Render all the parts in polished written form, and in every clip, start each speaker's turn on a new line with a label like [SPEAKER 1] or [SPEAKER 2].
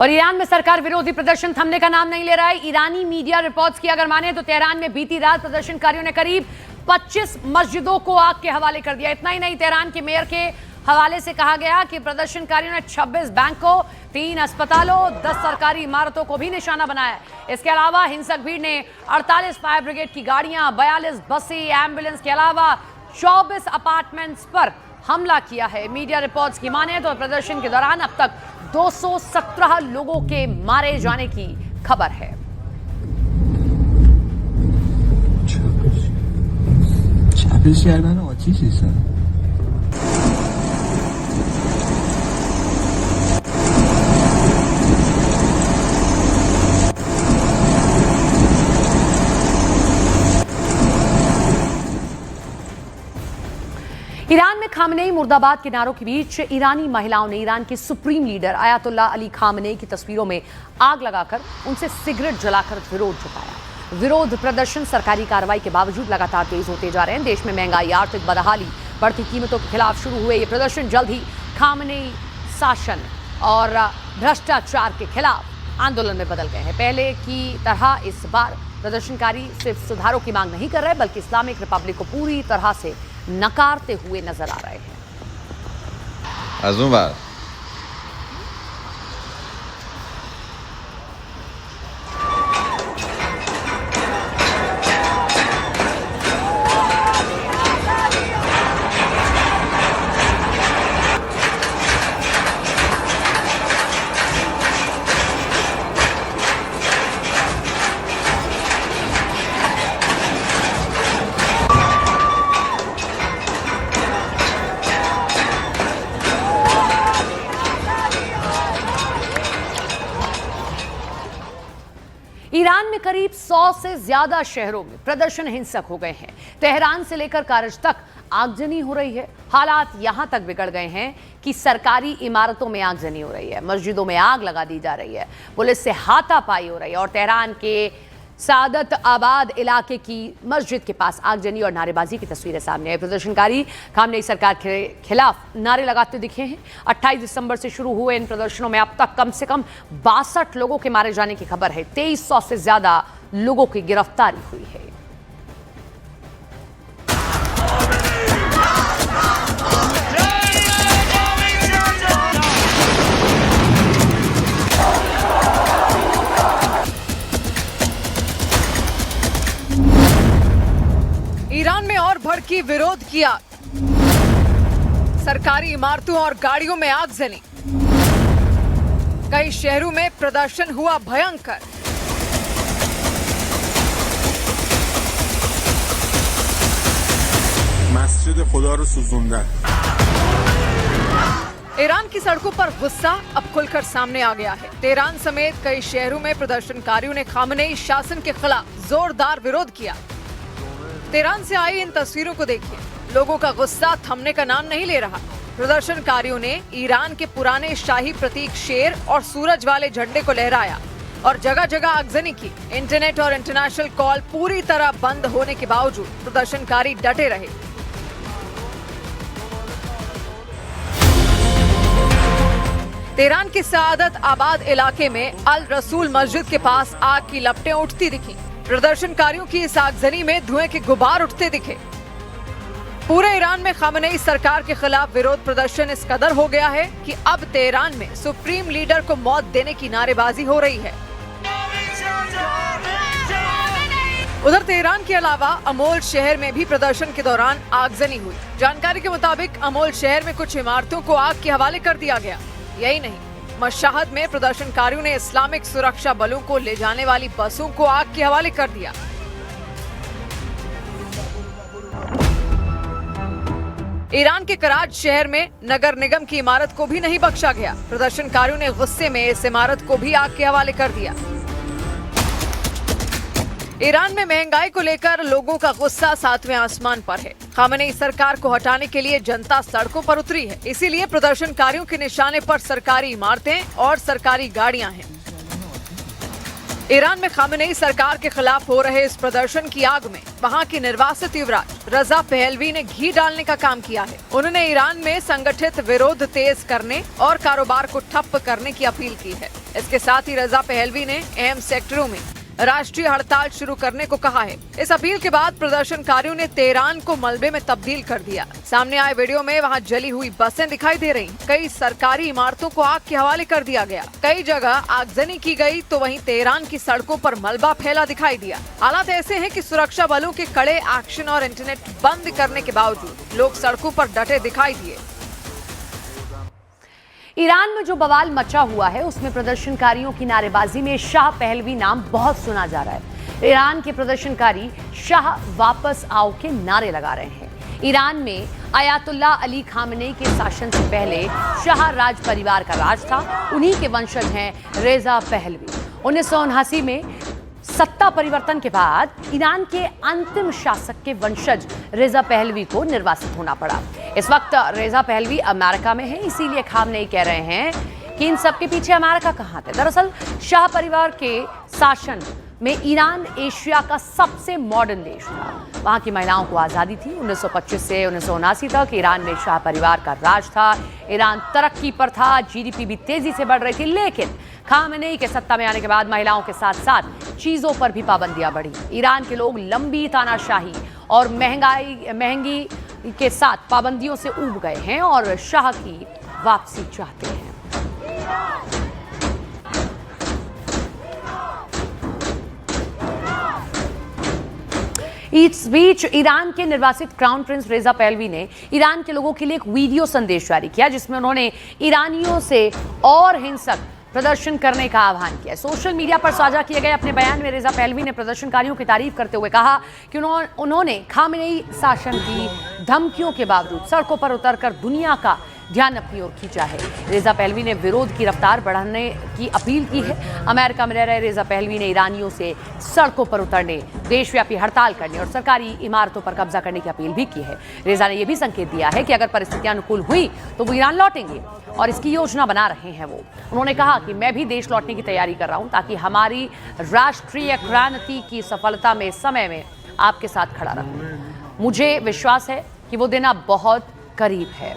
[SPEAKER 1] और ईरान में सरकार विरोधी प्रदर्शन थमने का नाम नहीं ले रहा है। ईरानी मीडिया रिपोर्ट्स की अगर माने तो तेहरान में बीती रात प्रदर्शनकारियों ने करीब 25 मस्जिदों को आग के हवाले कर दिया। इतना ही नहीं, तेहरान के मेयर के हवाले से कहा गया कि प्रदर्शनकारियों ने 26 बैंकों, 3 अस्पतालों, 10 सरकारी इमारतों को भी निशाना बनाया। इसके अलावा हिंसक भीड़ ने 48 फायर ब्रिगेड की गाड़ियां, 42 बसें, एम्बुलेंस के अलावा 24 अपार्टमेंट्स पर हमला किया है। मीडिया रिपोर्ट्स की माने तो प्रदर्शन के दौरान अब तक 217 लोगों के मारे जाने की खबर है। ईरान में खामनेई मुर्दाबाद के नारों के बीच ईरानी महिलाओं ने ईरान के supreme leader ayatollah Ali Khamenei की तस्वीरों में आग लगाकर उनसे सिगरेट जलाकर विरोध जताया। विरोध प्रदर्शन सरकारी कार्रवाई के बावजूद लगातार तेज होते जा रहे हैं। देश में महंगाई, आर्थिक बदहाली, बढ़ती कीमतों के खिलाफ शुरू हुए ये प्रदर्शन जल्द ही खामनेई शासन और भ्रष्टाचार के खिलाफ आंदोलन में बदल गए हैं। पहले की तरह इस बार प्रदर्शनकारी सिर्फ सुधारों की मांग नहीं कर रहे, बल्कि इस्लामिक रिपब्लिक को पूरी तरह से नकारते हुए नजर आ रहे हैं। ईरान में करीब 100 से ज्यादा शहरों में प्रदर्शन हिंसक हो गए हैं। तेहरान से लेकर कारज तक आगजनी हो रही है। हालात यहां तक बिगड़ गए हैं कि सरकारी इमारतों में आगजनी हो रही है, मस्जिदों में आग लगा दी जा रही है, पुलिस से हाथापाई हो रही है और तेहरान के सादत आबाद इलाके की मस्जिद के पास आगजनी और नारेबाजी की तस्वीरें सामने आई। प्रदर्शनकारी खामनेई सरकार के खिलाफ नारे लगाते दिखे हैं। 28 दिसंबर से शुरू हुए इन प्रदर्शनों में अब तक कम से कम 62 लोगों के मारे जाने की खबर है। 2300 से ज्यादा लोगों की गिरफ्तारी हुई है।
[SPEAKER 2] ईरान में और भड़की विरोध किया, सरकारी इमारतों और गाड़ियों में आगजनी, कई शहरों में प्रदर्शन हुआ भयंकर।
[SPEAKER 3] मस्जिद खुदा रो सुजूंदा।
[SPEAKER 2] ईरान की सड़कों पर गुस्सा अब खुलकर सामने आ गया है। तेहरान समेत कई शहरों में प्रदर्शनकारियों ने खामनेई शासन के खिलाफ जोरदार विरोध किया। तेहरान से आई इन तस्वीरों को देखिए, लोगों का गुस्सा थमने का नाम नहीं ले रहा। प्रदर्शनकारियों ने ईरान के पुराने शाही प्रतीक शेर और सूरज वाले झंडे को लहराया और जगह जगह आगजनी की। इंटरनेट और इंटरनेशनल कॉल पूरी तरह बंद होने के बावजूद प्रदर्शनकारी डटे रहे। तेहरान के सादत आबाद इलाके में अल रसूल मस्जिद के पास आग की लपटें उठती दिखी। प्रदर्शनकारियों की इस आगजनी में धुएं के गुबार उठते दिखे। पूरे ईरान में खामनेई सरकार के खिलाफ विरोध प्रदर्शन इस कदर हो गया है कि अब तेहरान में सुप्रीम लीडर को मौत देने की नारेबाजी हो रही है। उधर तेहरान के अलावा अमोल शहर में भी प्रदर्शन के दौरान आगजनी हुई। जानकारी के मुताबिक अमोल शहर में कुछ इमारतों को आग के हवाले कर दिया गया। यही नहीं, मशहद में प्रदर्शनकारियों ने इस्लामिक सुरक्षा बलों को ले जाने वाली बसों को आग के हवाले कर दिया। ईरान के कराच शहर में नगर निगम की इमारत को भी नहीं बख्शा गया। प्रदर्शनकारियों ने गुस्से में इस इमारत को भी आग के हवाले कर दिया। ईरान में महंगाई को लेकर लोगों का गुस्सा 7वें आसमान पर है। खामनेई सरकार को हटाने के लिए जनता सड़कों पर उतरी है। इसीलिए प्रदर्शनकारियों के निशाने पर सरकारी इमारतें और सरकारी गाड़ियां हैं। ईरान में खामेनेई सरकार के खिलाफ हो रहे इस प्रदर्शन की आग में वहां की निर्वासित युवराज रजा पहलवी ने घी डालने का काम किया है। उन्होंने ईरान में संगठित विरोध तेज करने और कारोबार को ठप्प करने की अपील की है। इसके साथ ही रजा पहलवी ने अहम सेक्टरों में राष्ट्रीय हड़ताल शुरू करने को कहा है। इस अपील के बाद प्रदर्शनकारियों ने तेहरान को मलबे में तब्दील कर दिया। सामने आए वीडियो में वहां जली हुई बसें दिखाई दे रही। कई सरकारी इमारतों को आग के हवाले कर दिया गया। कई जगह आगजनी की गई तो वहीं तेहरान की सड़कों पर मलबा फैला दिखाई दिया। हालात ऐसे हैं कि सुरक्षा बलों के कड़े एक्शन और इंटरनेट बंद करने के बावजूद लोग सड़कों पर डटे दिखाई दिए।
[SPEAKER 1] ईरान में जो बवाल मचा हुआ है उसमें प्रदर्शनकारियों की नारेबाजी में शाह पहलवी नाम बहुत सुना जा रहा है। ईरान के प्रदर्शनकारी शाह वापस आओ के नारे लगा रहे हैं। ईरान में अयातुल्ला अली खामेनेई के शासन से पहले शाह राज परिवार का राज था। उन्हीं के वंशज हैं रेजा पहलवी। 1979 में सत्ता परिवर्तन के बाद ईरान के अंतिम शासक के वंशज रेजा पहलवी को निर्वासित होना पड़ा। इस वक्त रेजा पहलवी अमेरिका में है, इसीलिए खामेनेई कह रहे हैं कि इन सब के पीछे अमेरिका कहां थे। दरअसल शाह परिवार के शासन में ईरान एशिया का सबसे मॉडर्न देश था। वहां की महिलाओं को आज़ादी थी। 1925 से 1979 तक ईरान में शाह परिवार का राज था। ईरान तरक्की पर था, जीडीपी भी तेजी से बढ़ रही थी। लेकिन खामेनेई के सत्ता में आने के बाद महिलाओं के साथ साथ चीज़ों पर भी पाबंदियां बढ़ी। ईरान के लोग लंबी तानाशाही और महंगी के साथ पाबंदियों से ऊब गए हैं और शाह की वापसी चाहते हैं। इस बीच ईरान के निर्वासित क्राउन प्रिंस रेजा पहलवी ने ईरान के लोगों के लिए एक वीडियो संदेश जारी किया, जिसमें उन्होंने ईरानियों से और हिंसक प्रदर्शन करने का आह्वान किया। सोशल मीडिया पर साझा किए गए अपने बयान में रेजा पहलवी ने प्रदर्शनकारियों की तारीफ करते हुए कहा कि उन्होंने खामेनेई शासन की धमकियों के बावजूद सड़कों पर उतरकर दुनिया का ध्यान अपनी ओर खींचा है। रेजा पहलवी ने विरोध की रफ्तार बढ़ाने की अपील की है। अमेरिका में रह रहे रेजा पहलवी ने ईरानियों से सड़कों पर उतरने, देशव्यापी हड़ताल करने और सरकारी इमारतों पर कब्जा करने की अपील भी की है। रेजा ने यह भी संकेत दिया है कि अगर परिस्थितियां अनुकूल हुई तो वो ईरान लौटेंगे और इसकी योजना बना रहे हैं वो। उन्होंने कहा कि मैं भी देश लौटने की तैयारी कर रहा हूं ताकि हमारी राष्ट्रीय क्रांति की सफलता में समय में आपके साथ खड़ा रहूं। मुझे विश्वास है कि वो दिन अब बहुत करीब है।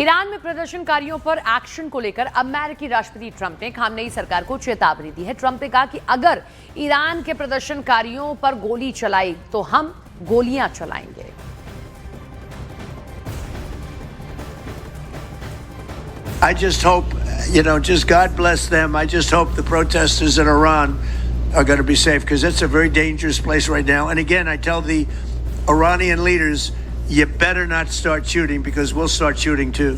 [SPEAKER 1] ईरान में प्रदर्शनकारियों पर एक्शन को लेकर अमेरिकी राष्ट्रपति ट्रंप ने खामेनेई सरकार को चेतावनी दी है। ट्रंप ने कहा कि अगर ईरान के प्रदर्शनकारियों पर गोली चलाई तो हम गोलियां चलाएंगे।
[SPEAKER 4] I just hope, just God bless them. I just hope the protesters in Iran are going to be safe because it's a very dangerous place right now. And again, I tell the Iranian leaders, you better not start shooting because we'll start shooting too.